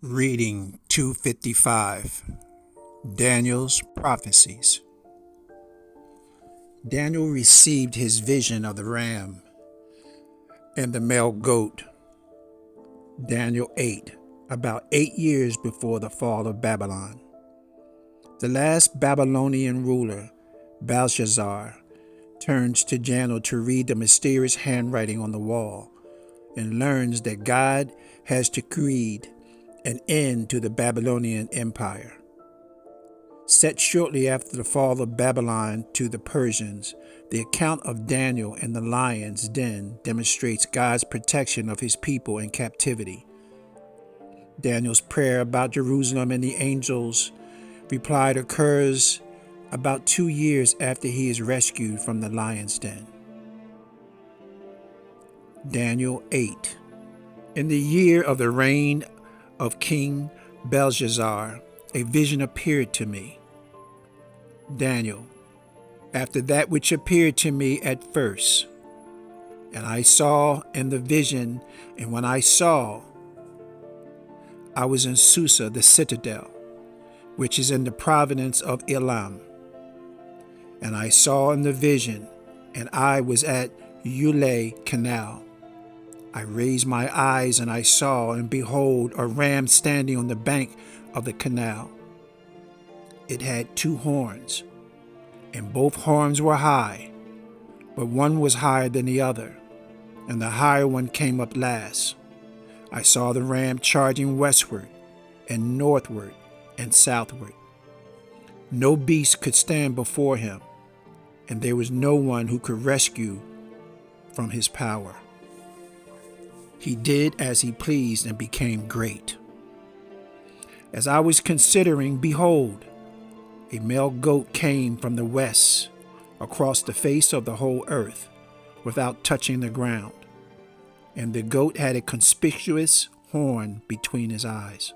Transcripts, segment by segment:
Reading 255, Daniel's Prophecies. Daniel received his vision of the ram and the male goat. Daniel 8, about 8 years before the fall of Babylon. The last Babylonian ruler, Belshazzar, turns to Daniel to read the mysterious handwriting on the wall and learns that God has decreed an end to the Babylonian Empire. Set shortly after the fall of Babylon to the Persians, the account of Daniel in the lion's den demonstrates God's protection of his people in captivity. Daniel's prayer about Jerusalem and the angel's reply occurs about 2 years after he is rescued from the lion's den. Daniel 8. In the year of the reign of King Belshazzar, a vision appeared to me. Daniel, after that which appeared to me at first, and I saw in the vision, and when I saw, I was in Susa, the citadel, which is in the province of Elam. And I saw in the vision, and I was at Ulai Canal. I raised my eyes, and I saw, and behold, a ram standing on the bank of the canal. It had 2 horns, and both horns were high, but one was higher than the other, and the higher one came up last. I saw the ram charging westward, and northward, and southward. No beast could stand before him, and there was no one who could rescue from his power. He did as he pleased and became great. As I was considering, behold, a male goat came from the west across the face of the whole earth without touching the ground, and the goat had a conspicuous horn between his eyes.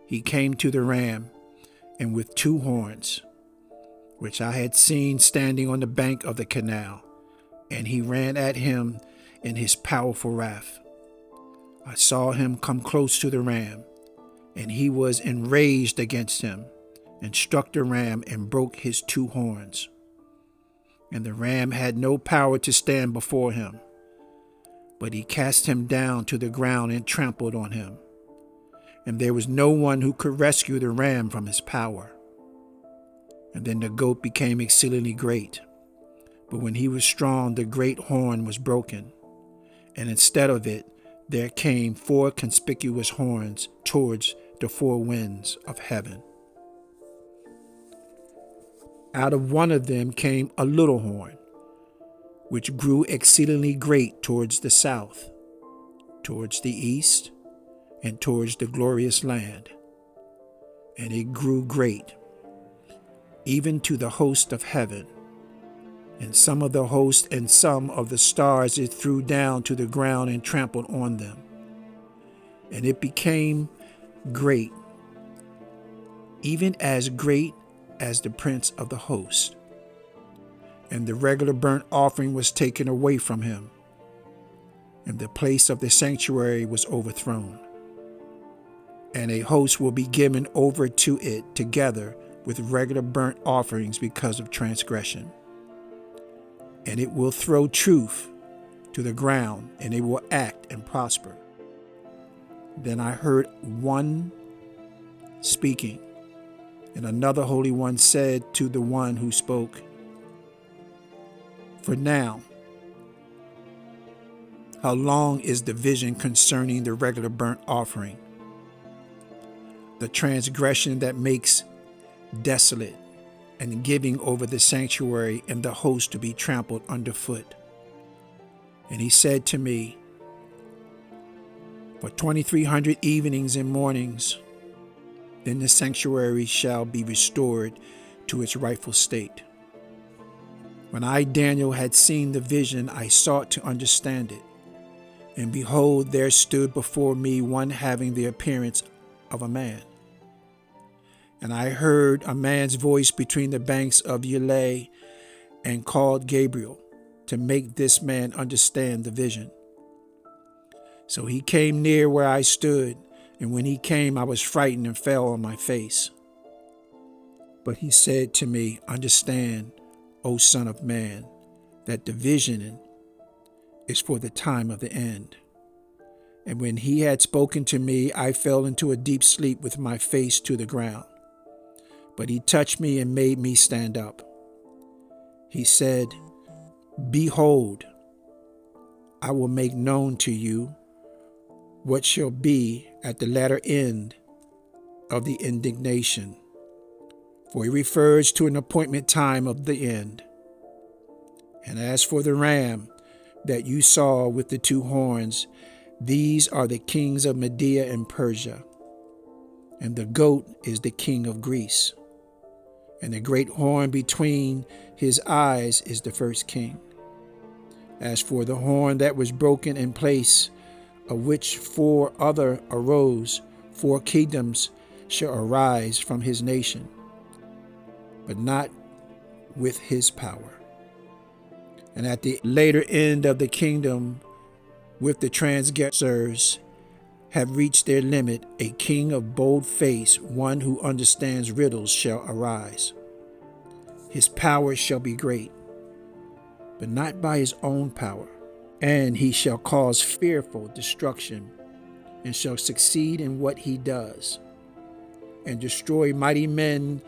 He came to the ram, and with 2 horns, which I had seen standing on the bank of the canal, and he ran at him in his powerful wrath. I saw him come close to the ram, and he was enraged against him, and struck the ram and broke his 2 horns. And the ram had no power to stand before him, but he cast him down to the ground and trampled on him. And there was no one who could rescue the ram from his power. And then the goat became exceedingly great. But when he was strong, the great horn was broken, and instead of it, there came 4 conspicuous horns towards the 4 winds of heaven. Out of one of them came a little horn, which grew exceedingly great towards the south, towards the east, and towards the glorious land. And it grew great, even to the host of heaven. And some of the host and some of the stars it threw down to the ground and trampled on them. And it became great, even as great as the prince of the host. And the regular burnt offering was taken away from him, and the place of the sanctuary was overthrown. And a host will be given over to it together with regular burnt offerings because of transgression. And it will throw truth to the ground, and it will act and prosper. Then I heard one speaking, and another Holy One said to the one who spoke, "For now, how long is the vision concerning the regular burnt offering, the transgression that makes desolate, and giving over the sanctuary and the host to be trampled underfoot?" And he said to me, "For 2,300 evenings and mornings, then the sanctuary shall be restored to its rightful state." When I, Daniel, had seen the vision, I sought to understand it. And behold, there stood before me one having the appearance of a man. And I heard a man's voice between the banks of Ulai, and called Gabriel to make this man understand the vision. So he came near where I stood, And when he came, I was frightened and fell on my face. But he said to me, Understand, O Son of Man, that the vision is for the time of the end. And when he had spoken to me, I fell into a deep sleep with my face to the ground. But he touched me and made me stand up. He said, Behold, I will make known to you what shall be at the latter end of the indignation. For he refers to an appointment time of the end. And as for the ram that you saw with the two horns, these are the kings of Media and Persia. And the goat is the king of Greece. And the great horn between his eyes is the first king. As for the horn that was broken in place, of which four other arose, 4 kingdoms shall arise from his nation, but not with his power. And at the later end of the kingdom, with the transgressors have reached their limit, a king of bold face, one who understands riddles, shall arise. His power shall be great, but not by his own power. And he shall cause fearful destruction, and shall succeed in what he does, and destroy mighty men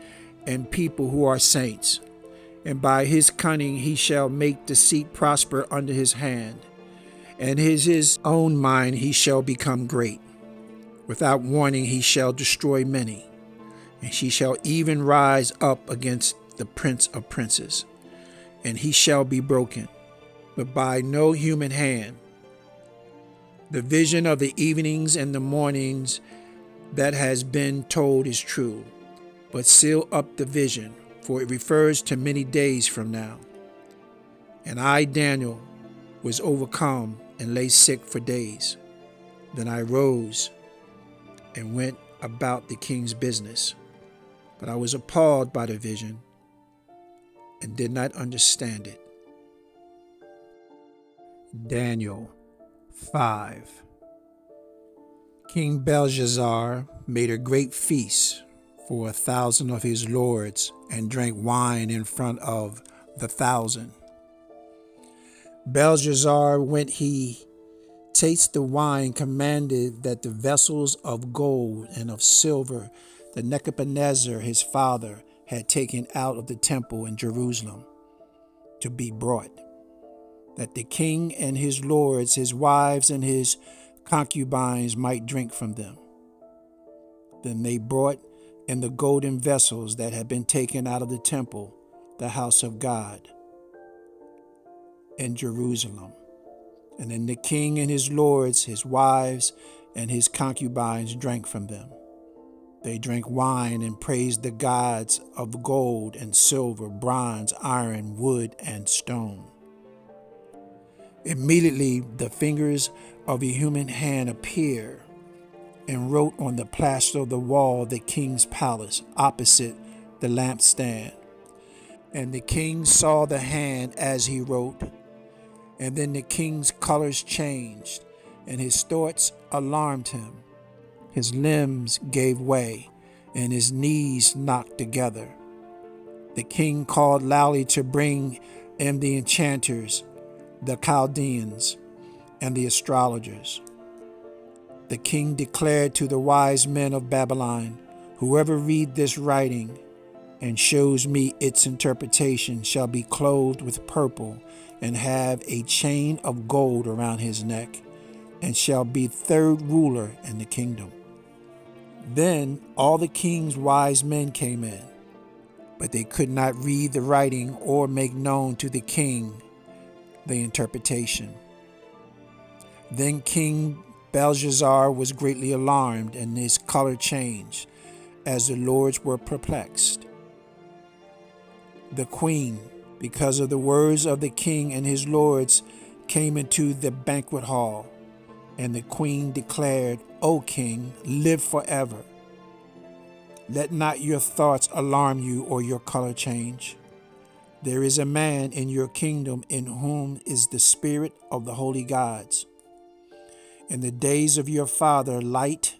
and people who are saints. And by his cunning he shall make deceit prosper under his hand, and his own mind he shall become great. Without warning he shall destroy many, and he shall even rise up against the prince of princes, and he shall be broken, but by no human hand. The vision of the evenings and the mornings that has been told is true, but seal up the vision, for it refers to many days from now. And I, Daniel, was overcome and lay sick for days. Then I rose and went about the king's business. But I was appalled by the vision and did not understand it. Daniel 5. King Belshazzar made a great feast for 1,000 of his lords, and drank wine in front of the 1,000. Belshazzar, when he tasted the wine, commanded that the vessels of gold and of silver that Nebuchadnezzar his father had taken out of the temple in Jerusalem to be brought, that the king and his lords, his wives, and his concubines might drink from them. Then they brought in the golden vessels that had been taken out of the temple, the house of God, in Jerusalem. And then the king and his lords, his wives, and his concubines drank from them. They drank wine and praised the gods of gold and silver, bronze, iron, wood, and stone. Immediately the fingers of a human hand appeared and wrote on the plaster of the wall of the king's palace opposite the lampstand. And the king saw the hand as he wrote. And then the king's colors changed, and his thoughts alarmed him. His limbs gave way, and his knees knocked together. The king called loudly to bring in the enchanters, the Chaldeans, and the astrologers. The king declared to the wise men of Babylon, Whoever read this writing and shows me its interpretation shall be clothed with purple and have a chain of gold around his neck, and shall be third ruler in the kingdom. Then all the king's wise men came in, but they could not read the writing or make known to the king the interpretation. Then King Belshazzar was greatly alarmed, and his color changed, as the lords were perplexed. The queen, because of the words of the king and his lords, came into the banquet hall, and the queen declared, O king, live forever. Let not your thoughts alarm you or your color change. There is a man in your kingdom in whom is the spirit of the holy gods. In the days of your father, light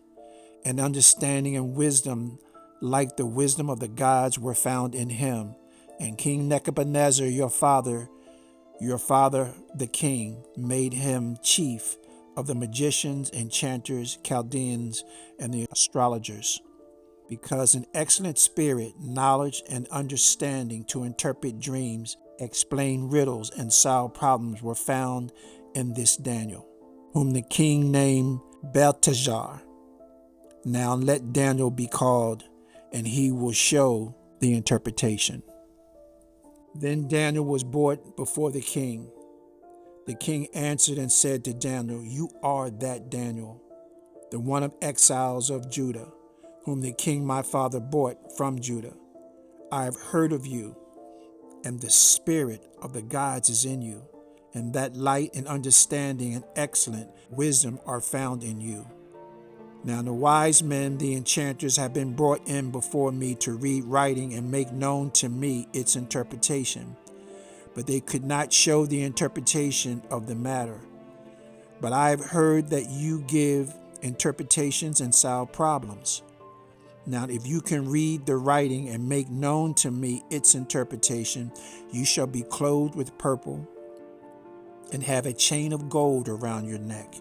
and understanding and wisdom like the wisdom of the gods were found in him. And King Nebuchadnezzar, your father the king, made him chief of the magicians, enchanters, Chaldeans, and the astrologers, because an excellent spirit, knowledge, and understanding to interpret dreams, explain riddles, and solve problems were found in this Daniel, whom the king named Belteshazzar. Now let Daniel be called, and he will show the interpretation. Then Daniel was brought before the king. The king answered and said to Daniel, "You are that Daniel, the one of exiles of Judah, whom the king my father brought from Judah. I have heard of you, and the spirit of the gods is in you, and that light and understanding and excellent wisdom are found in you. Now the wise men, the enchanters, have been brought in before me to read writing and make known to me its interpretation. But they could not show the interpretation of the matter. But I have heard that you give interpretations and solve problems. Now if you can read the writing and make known to me its interpretation, you shall be clothed with purple and have a chain of gold around your neck,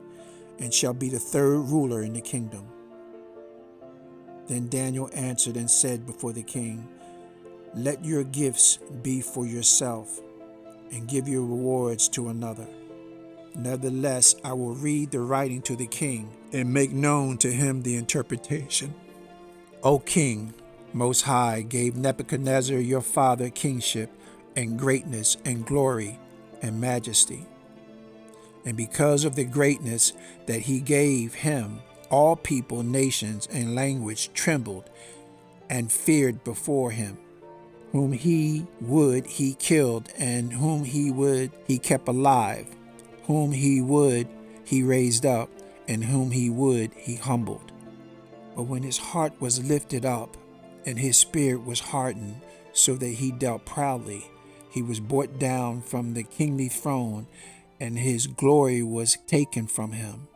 and shall be the third ruler in the kingdom." Then Daniel answered and said before the king, "Let your gifts be for yourself, and give your rewards to another. Nevertheless, I will read the writing to the king, and make known to him the interpretation. O king, most high, gave Nebuchadnezzar your father kingship, and greatness, and glory, and majesty. And because of the greatness that he gave him, all people, nations, and language trembled and feared before him. Whom he would, he killed, and whom he would, he kept alive. Whom he would, he raised up, and whom he would, he humbled. But when his heart was lifted up, and his spirit was hardened, so that he dealt proudly, he was brought down from the kingly throne, and his glory was taken from him.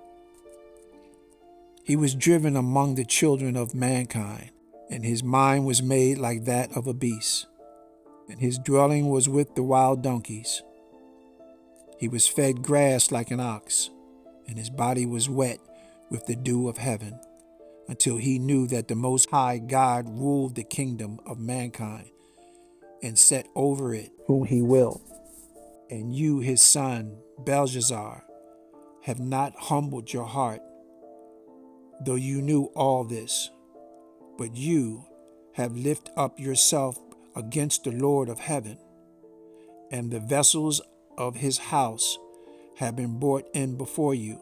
He was driven among the children of mankind, and his mind was made like that of a beast, and his dwelling was with the wild donkeys. He was fed grass like an ox, and his body was wet with the dew of heaven, until he knew that the Most High God ruled the kingdom of mankind, and set over it whom he will. And you, his son, Belshazzar, have not humbled your heart, though you knew all this, but you have lifted up yourself against the Lord of heaven, and the vessels of his house have been brought in before you,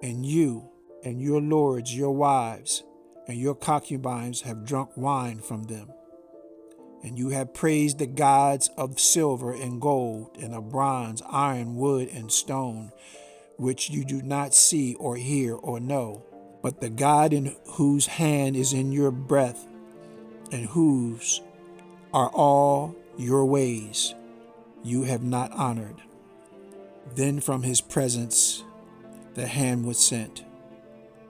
and you and your lords, your wives, and your concubines have drunk wine from them. And you have praised the gods of silver and gold, and of bronze, iron, wood, and stone, which you do not see or hear or know. But the God in whose hand is in your breath, and whose are all your ways, you have not honored. Then from his presence the hand was sent,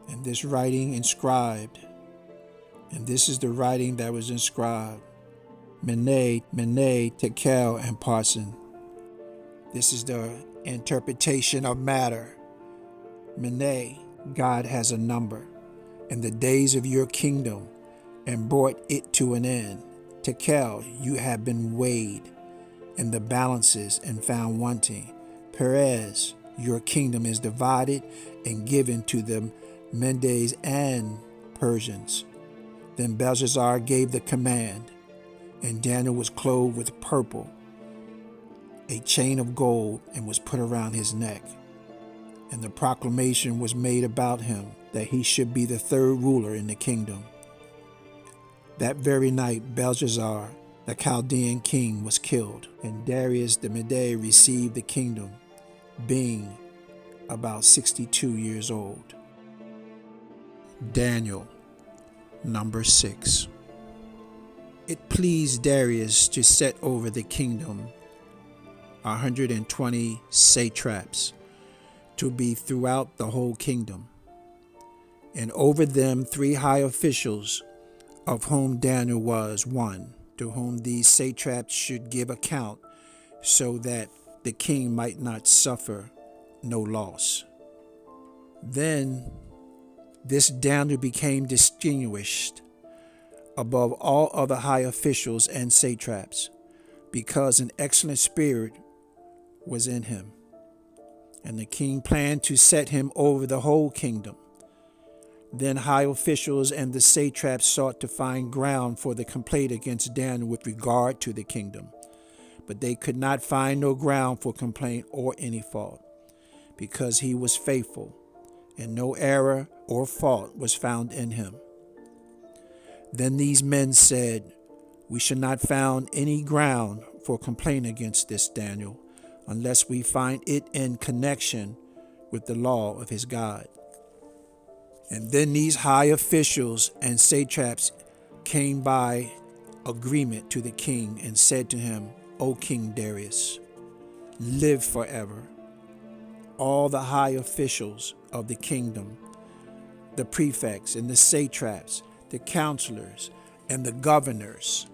and this writing inscribed. And this is the writing that was inscribed: Mene, Mene, Tekel, and Parsin. This is the interpretation of matter. Mene, God has a number, in the days of your kingdom, and brought it to an end. Tekel, you have been weighed in the balances and found wanting. Perez, your kingdom is divided and given to the Medes and Persians. Then Belshazzar gave the command, and Daniel was clothed with purple, a chain of gold, and was put around his neck. And the proclamation was made about him that he should be the third ruler in the kingdom. That very night Belshazzar, the Chaldean king, was killed, and Darius the Mede received the kingdom, being about 62 years old. Daniel, number 6. It pleased Darius to set over the kingdom 120 satraps, to be throughout the whole kingdom. and over them 3 high officials, of whom Daniel was one, to whom these satraps should give account, so that the king might not suffer no loss. Then this Daniel became distinguished above all other high officials and satraps, because an excellent spirit was in him. And the king planned to set him over the whole kingdom. Then high officials and the satraps sought to find ground for the complaint against Daniel with regard to the kingdom. But they could not find no ground for complaint or any fault, because he was faithful, and no error or fault was found in him. Then these men said, "We shall not find any ground for complaint against this Daniel, unless we find it in connection with the law of his God." And then these high officials and satraps came by agreement to the king and said to him, "O King Darius, live forever." All the high officials of the kingdom, the prefects and the satraps, the counselors and the governors,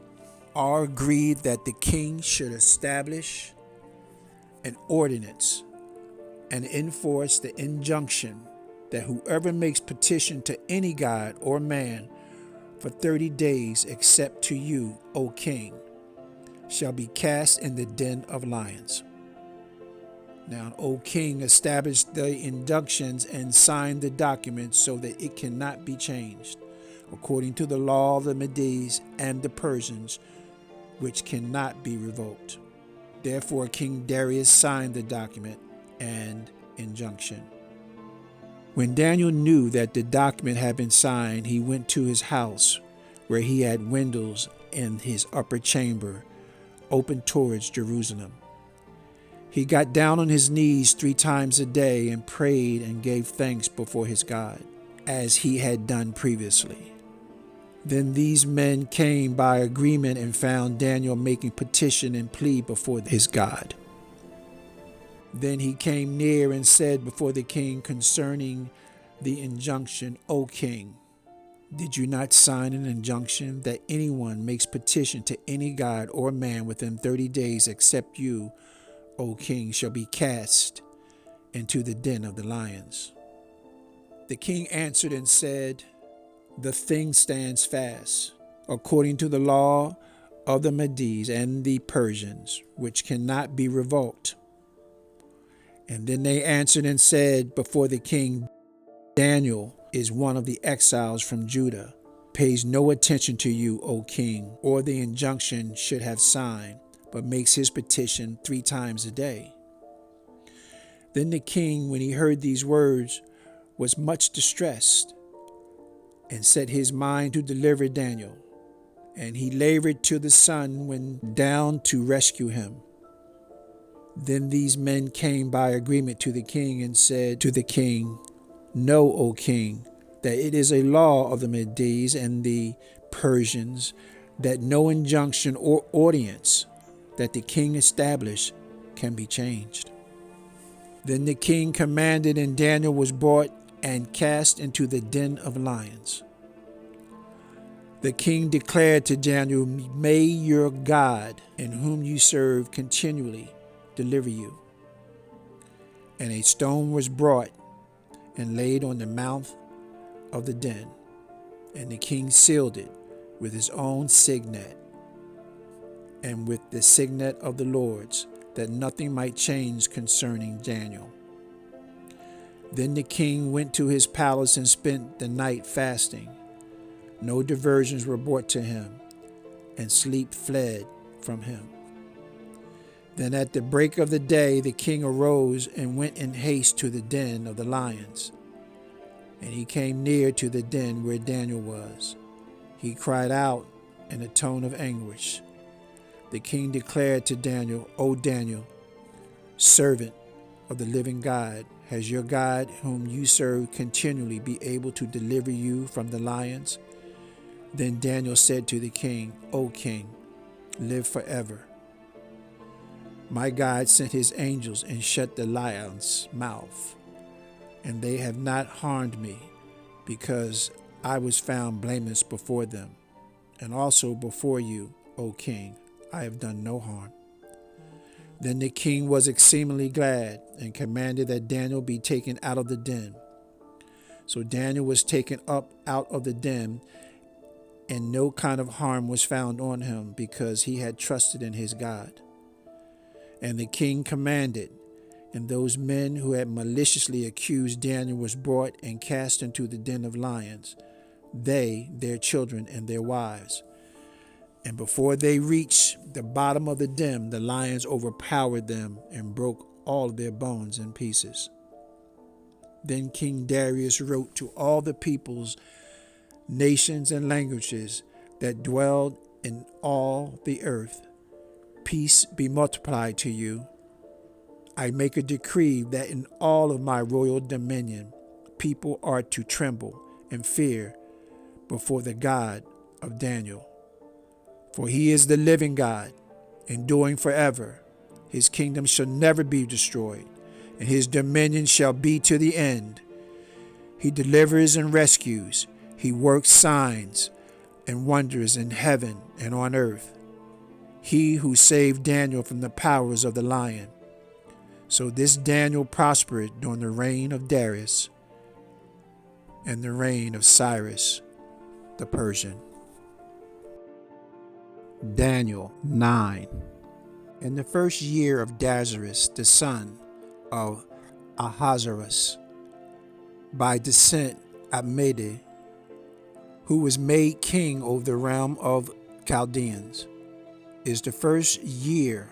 all agreed that the king should establish an ordinance and enforce the injunction that whoever makes petition to any god or man for 30 days except to you, O king, shall be cast in the den of lions. Now, O king, established the injunctions and signed the document so that it cannot be changed, according to the law of the Medes and the Persians, which cannot be revoked. Therefore, King Darius signed the document and injunction. When Daniel knew that the document had been signed, he went to his house, where he had windows in his upper chamber open towards Jerusalem. He got down on his knees 3 times a day and prayed and gave thanks before his God, as he had done previously. Then these men came by agreement and found Daniel making petition and plea before his God. Then he came near and said before the king concerning the injunction, "O king, did you not sign an injunction that anyone makes petition to any god or man within 30 days except you, O king, shall be cast into the den of the lions?" The king answered and said, "The thing stands fast, according to the law of the Medes and the Persians, which cannot be revoked." And then they answered and said before the king, "Daniel is one of the exiles from Judah, pays no attention to you, O king, or the injunction should have signed, but makes his petition 3 times a day." Then the king, when he heard these words, was much distressed, and set his mind to deliver Daniel. And he labored till the sun went down to rescue him. Then these men came by agreement to the king and said to the king, "Know, O king, that it is a law of the Medes and the Persians that no injunction or ordinance that the king established can be changed." Then the king commanded, and Daniel was brought and cast into the den of lions. The king declared to Daniel, "May your God, in whom you serve continually, deliver you." And a stone was brought and laid on the mouth of the den, and the king sealed it with his own signet and with the signet of the Lord's, that nothing might change concerning Daniel. Then the king went to his palace and spent the night fasting. No diversions were brought to him, and sleep fled from him. Then at the break of the day the king arose and went in haste to the den of the lions. And he came near to the den where Daniel was. He cried out in a tone of anguish. The king declared to Daniel, "O Daniel, servant of the living God, has your God whom you serve continually be able to deliver you from the lions?" Then Daniel said to the king, "O king, live forever. My God sent his angels and shut the lion's mouth, and they have not harmed me, because I was found blameless before them, and also before you, O king. I have done no harm. Then the king was exceedingly glad and commanded that Daniel be taken out of the den. So Daniel was taken up out of the den, and no kind of harm was found on him, because he had trusted in his God. And the king commanded, and those men who had maliciously accused Daniel was brought and cast into the den of lions, they, their children, and their wives. And before they reached the bottom of the den, the lions overpowered them and broke all their bones in pieces. Then King Darius wrote to all the peoples, nations, and languages that dwelled in all the earth, peace be multiplied to you. I make a decree that in all of my royal dominion, people are to tremble and fear before the God of Daniel. For he is the living God, enduring forever. His kingdom shall never be destroyed, and his dominion shall be to the end. He delivers and rescues. He works signs and wonders in heaven and on earth. He who saved Daniel from the powers of the lion. So this Daniel prospered during the reign of Darius and the reign of Cyrus the Persian. Daniel 9. In the first year of Darius, the son of Ahasuerus, by descent Amede, who was made king over the realm of Chaldeans, is the first year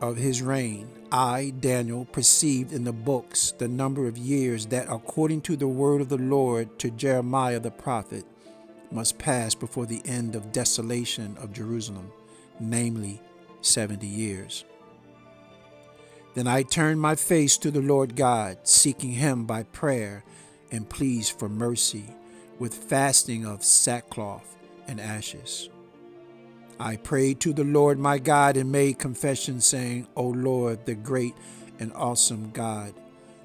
of his reign. I, Daniel, perceived in the books the number of years that, according to the word of the Lord to Jeremiah the prophet, must pass before the end of desolation of Jerusalem, namely 70 years. Then I turned my face to the Lord God, seeking him by prayer and pleas for mercy, with fasting of sackcloth and ashes. I prayed to the Lord my God and made confession, saying, O Lord, the great and awesome God,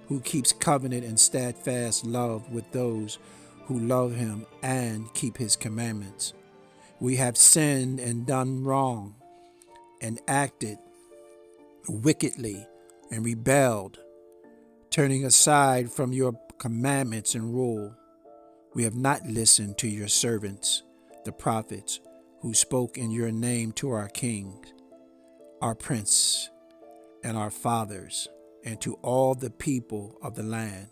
who keeps covenant and steadfast love with those who love him and keep his commandments. We have sinned and done wrong, and acted wickedly and rebelled, turning aside from your commandments and rule. We have not listened to your servants, the prophets, who spoke in your name to our kings, our prince, and our fathers, and to all the people of the land.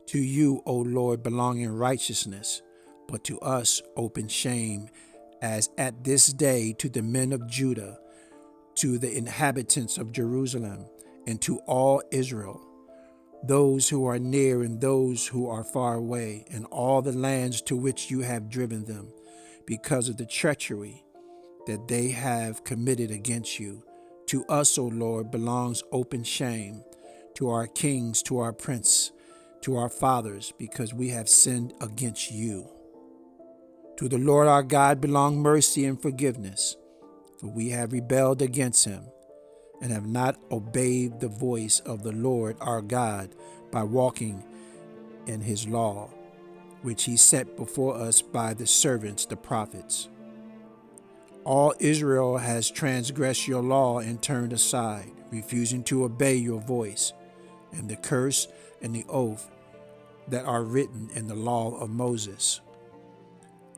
To you, O Lord, belonging righteousness, but to us open shame, as at this day to the men of Judah, to the inhabitants of Jerusalem, and to all Israel, those who are near and those who are far away, and all the lands to which you have driven them, because of the treachery that they have committed against you. To us, O Lord, belongs open shame, to our kings, to our prince, to our fathers, because we have sinned against you. To the Lord our God belong mercy and forgiveness, for we have rebelled against him, and have not obeyed the voice of the Lord our God by walking in his law, which he set before us by the servants, the prophets. All Israel has transgressed your law and turned aside, refusing to obey your voice, and the curse and the oath that are written in the law of Moses,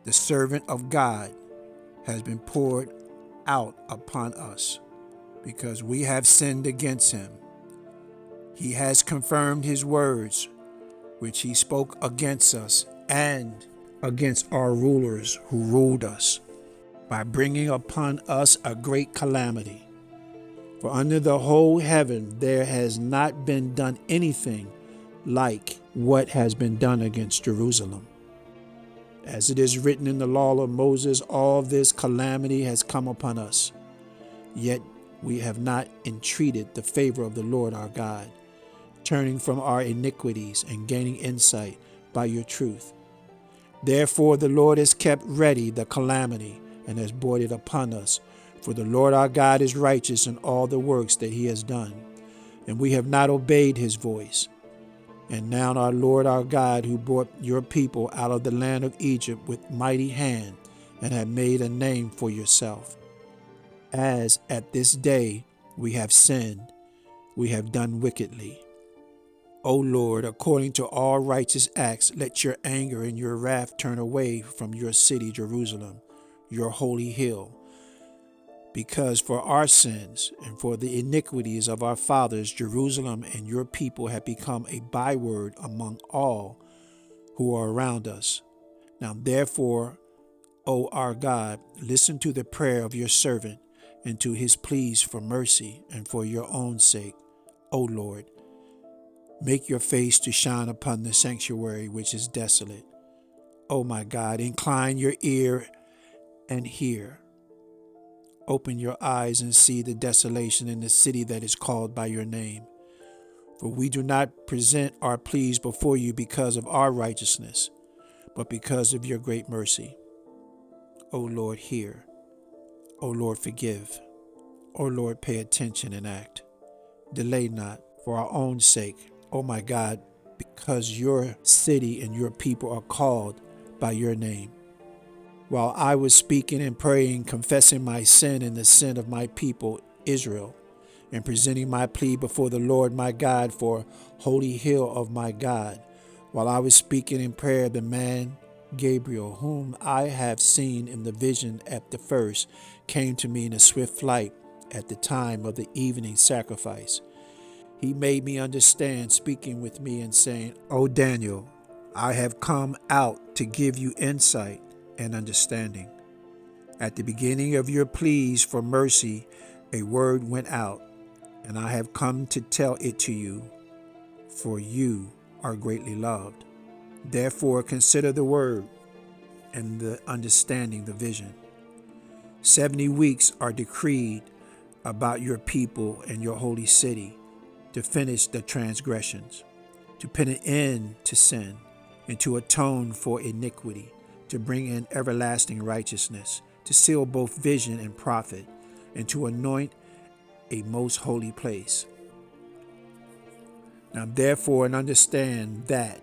the servant of God, has been poured out upon us, because we have sinned against him. He has confirmed his words, which he spoke against us and against our rulers who ruled us, by bringing upon us a great calamity. For under the whole heaven there has not been done anything like what has been done against Jerusalem. As it is written in the law of Moses, all this calamity has come upon us. Yet we have not entreated the favor of the Lord our God, turning from our iniquities and gaining insight by your truth. Therefore the Lord has kept ready the calamity and has brought it upon us. For the Lord our God is righteous in all the works that he has done, and we have not obeyed his voice. And now our Lord our God, who brought your people out of the land of Egypt with mighty hand, and have made a name for yourself, as at this day we have sinned, we have done wickedly. O Lord, according to all righteous acts, let your anger and your wrath turn away from your city, Jerusalem, your holy hill. Because for our sins and for the iniquities of our fathers, Jerusalem and your people have become a byword among all who are around us. Now therefore, O our God, listen to the prayer of your servant and to his pleas for mercy and for your own sake. O Lord, make your face to shine upon the sanctuary which is desolate. O my God, incline your ear and hear. Open your eyes and see the desolation in the city that is called by your name. For we do not present our pleas before you because of our righteousness, but because of your great mercy. O Lord, hear. O Lord, forgive. O Lord, pay attention and act. Delay not for our own sake, O my God, because your city and your people are called by your name. While I was speaking and praying, confessing my sin and the sin of my people Israel, and presenting my plea before the Lord my God for holy hill of my God, while I was speaking in prayer, the man Gabriel, whom I have seen in the vision at the first, came to me in a swift flight at the time of the evening sacrifice. He made me understand, speaking with me and saying, O Daniel, I have come out to give you insight and understanding. At the beginning of your pleas for mercy, a word went out, and I have come to tell it to you, for you are greatly loved. Therefore consider the word and the understanding the vision. 70 weeks are decreed about your people and your holy city, to finish the transgressions, to put an end to sin, and to atone for iniquity, to bring in everlasting righteousness, to seal both vision and prophet, and to anoint a most holy place. Now therefore, and understand that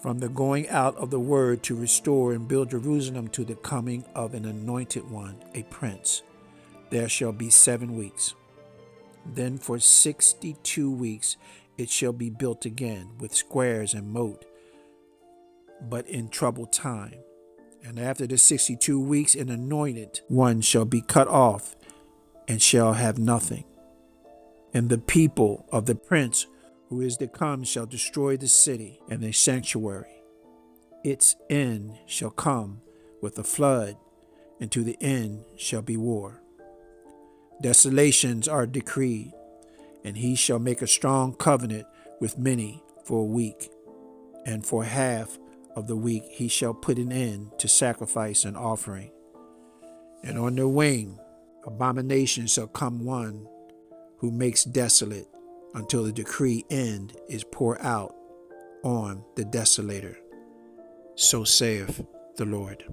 from the going out of the word to restore and build Jerusalem to the coming of an anointed one, a prince, there shall be 7 weeks. Then for 62 weeks it shall be built again with squares and moat, but in troubled time. And after the 62 weeks an anointed one shall be cut off and shall have nothing. And the people of the prince who is to come shall destroy the city and the sanctuary. Its end shall come with a flood, and to the end shall be war. Desolations are decreed, and he shall make a strong covenant with many for a week, and for half of the week he shall put an end to sacrifice and offering. And on the wing abomination shall come one who makes desolate, until the decree end is poured out on the desolator. So saith the Lord.